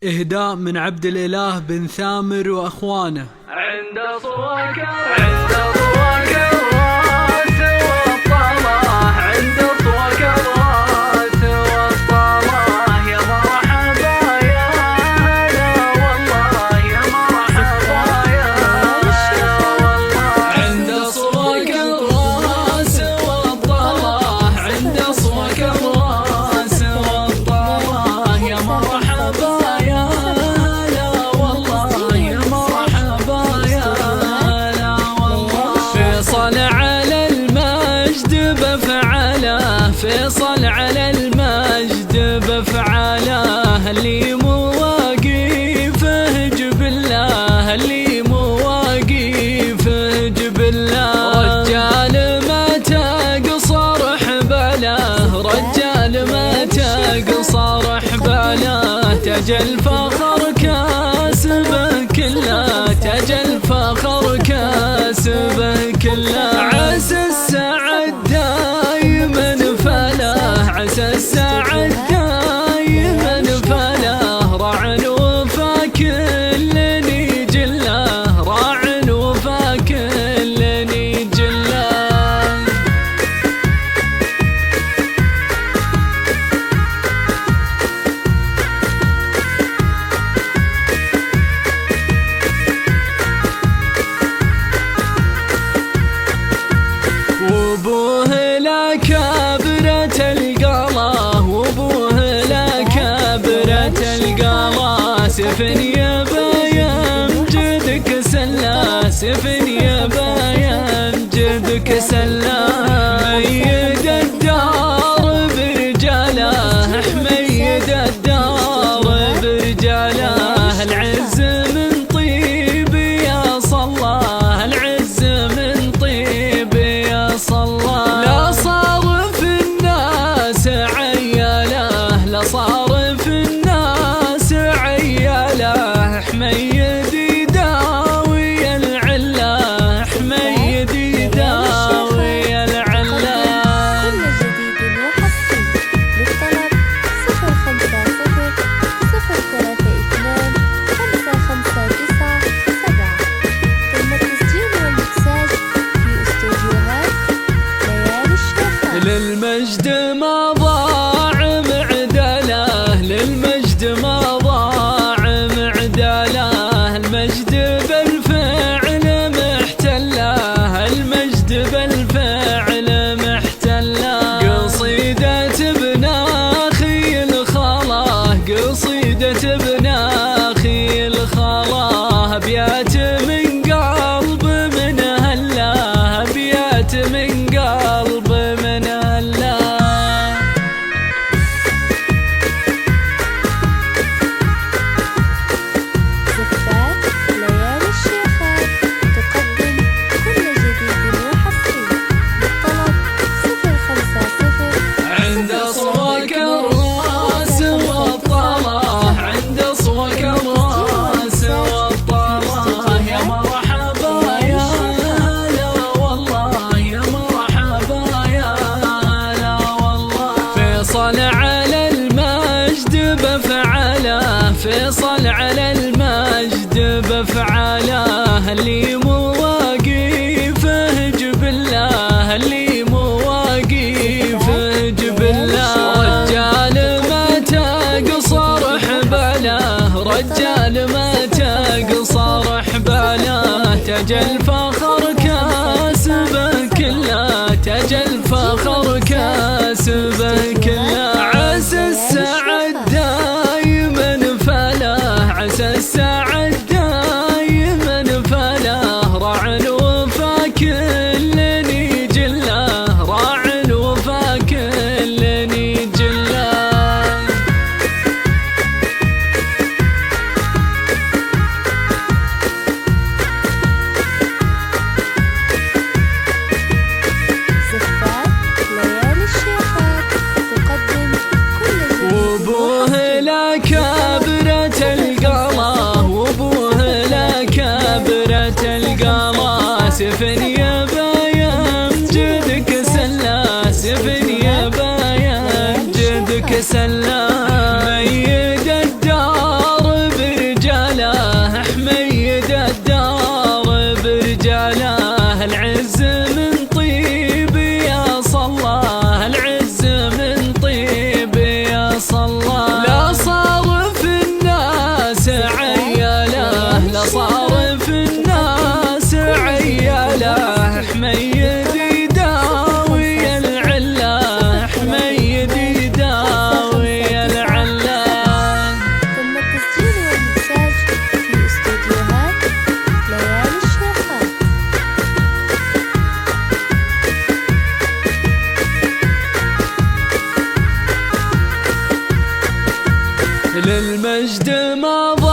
إهداء من عبد الإله بن ثامر وأخوانه. عند صواك الراس والطلاح، عند صواك الراس والطلاح، يا مرحبا يا هلا والله، يا مرحبا يا هلا والله. عند صواك الراس والطلاح، عند صواك الراس والطلاح، يا مرحبا يا هلا والله، يا مرحبا يا هلا والله. فيصل على المجد بفعله، فيصل على المجد بفعله، اللي مواقفه جبله، اللي مواقفه جبله. رجال ما تقصر حبله، رجال ما تقصر حبله، تاج الفخر كاسبه كله، تاج الفخر كاسبه كله. عسى السعد دايما فله، عسى السعد دايما فله، راع وفا كل جله، راع وفا كل جله. وابوه لكبرة القلا، وابوه لكبرة القلا، سفن يبا يمجدك سلا، سفن يبا يمجدك سلا. حميد الدار برجاله، حميد الدار برجاله، العز من طيب يا صلاح، العز من طيب يا صلاح. لا صار في الناس عياله، لا صار في الناس عياله، حميد يداوي العله، حميد يداوي العله. كل جديد وحصري للطلب 050-032-559-7. تم التسجيل والمكساج في استوديوهات ليالي الشيخات. للمجد ما ضاع معدله، للمجد ما ضاع معدله، المجد بالفعل محتله، المجد بالفعل محتله. قصيدة ابن أخي الخلا، قصيدة ابن أخي الخلا، أبيات من قلب من هلا، أبيات من قلب من هلا. زفات ليالي الشيخات تقدم كل جديد وحصري للطلب 050. عند صواك الراس والطلاح، عند صواك الراس والطلاح، يا مرحبا يا هلا والله، يا مرحبا يا هلا والله. فيصل على المجد بفعله، فيصل على المجد بفعله، اللي مواقفه جبله، اللي مواقفه جبله. رجال ما تقصر حبله، رجال ما تقصر حبله، تاج الفخر كاسبه كله، تاج الفخر كاسبه كله. عسى السعد دايما فله، عسى السعد دايما فله، راع وفا كل جله، راع وفا كل جله. زفات ليالي الشيخات تقدم كل جديد وابوه لكبرة القلا، وابوه لكبرة القلا، سفن يبا يمجدك سلا، سفن يبا يمجدك سلا. حميد الدار ما